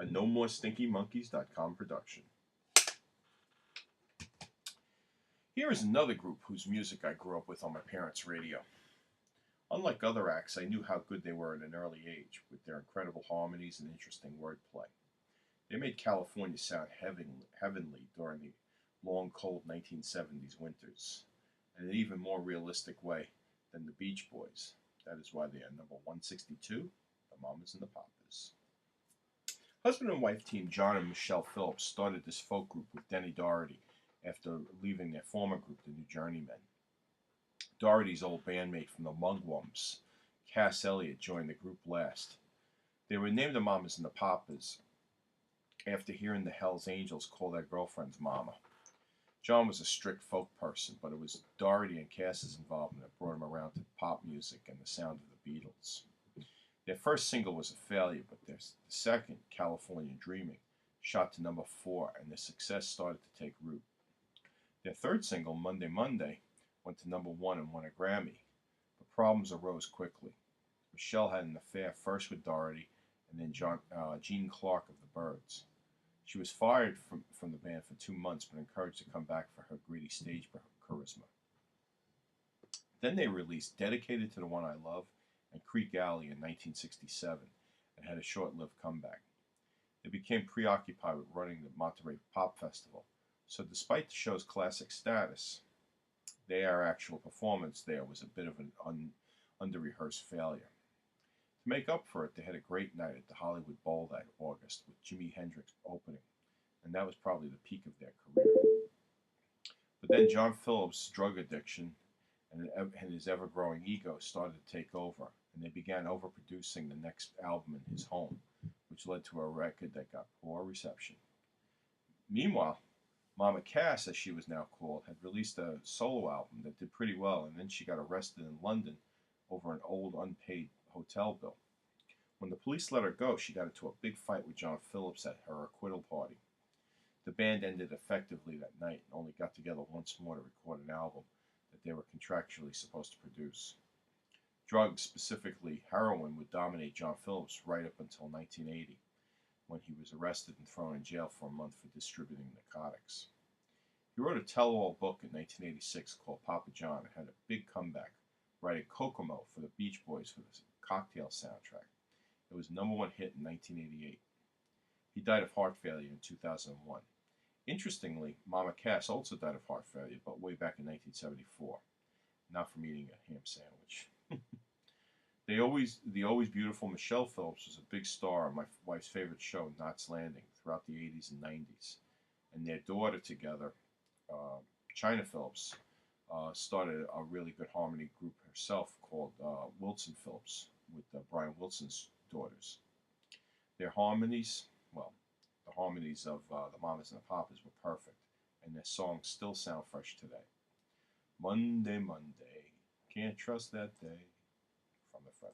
A NoMoreStinkyMonkeys.com production. Here is another group whose music I grew up with on my parents' radio. Unlike other acts, I knew how good they were at an early age, with their incredible harmonies and interesting wordplay. They made California sound heavenly during the long, cold 1970s winters, in an even more realistic way than the Beach Boys. That is why they are number 162, the Mamas and the Papas. Husband and wife team John and Michelle Phillips started this folk group with Denny Doherty after leaving their former group, the New Journeymen. Doherty's old bandmate from the Mugwumps, Cass Elliot, joined the group last. They were named the Mamas and the Papas after hearing the Hells Angels call their girlfriends Mama. John was a strict folk person, but it was Doherty and Cass's involvement that brought him around to pop music and the sound of the Beatles. Their first single was a failure, but their second, California Dreaming, shot to number 4, and their success started to take root. Their third single, Monday Monday, went to number 1 and won a Grammy, but problems arose quickly. Michelle had an affair first with Doherty and then Gene Clark of the Byrds. She was fired from the band for 2 months, but encouraged to come back for her gritty stage charisma. Then they released Dedicated to the One I Love and Creek Alley in 1967 and had a short-lived comeback. They became preoccupied with running the Monterey Pop Festival, so despite the show's classic status, their actual performance there was a bit of an under-rehearsed failure. To make up for it, they had a great night at the Hollywood Bowl that August with Jimi Hendrix opening, and that was probably the peak of their career. But then John Phillips' drug addiction and his ever-growing ego started to take over, and they began overproducing the next album in his home, which led to a record that got poor reception. Meanwhile, Mama Cass, as she was now called, had released a solo album that did pretty well, and then she got arrested in London over an old unpaid hotel bill. When the police let her go, she got into a big fight with John Phillips at her acquittal party. The band ended effectively that night and only got together once more to record an album that they were contractually supposed to produce. Drugs, specifically heroin, would dominate John Phillips right up until 1980, when he was arrested and thrown in jail for a month for distributing narcotics. He wrote a tell-all book in 1986 called Papa John and had a big comeback, writing Kokomo for the Beach Boys for the Cocktail soundtrack. It was a #1 hit in 1988. He died of heart failure in 2001. Interestingly, Mama Cass also died of heart failure, but way back in 1974, not from eating a ham sandwich. The always beautiful Michelle Phillips was a big star on my wife's favorite show, Knots Landing, throughout the 80s and 90s. And their daughter together, China Phillips, started a really good harmony group herself called Wilson Phillips with Brian Wilson's daughters. Their harmonies, well, the harmonies of the Mamas and the Papas were perfect, and their songs still sound fresh today. Monday, Monday, can't trust that day, from the front.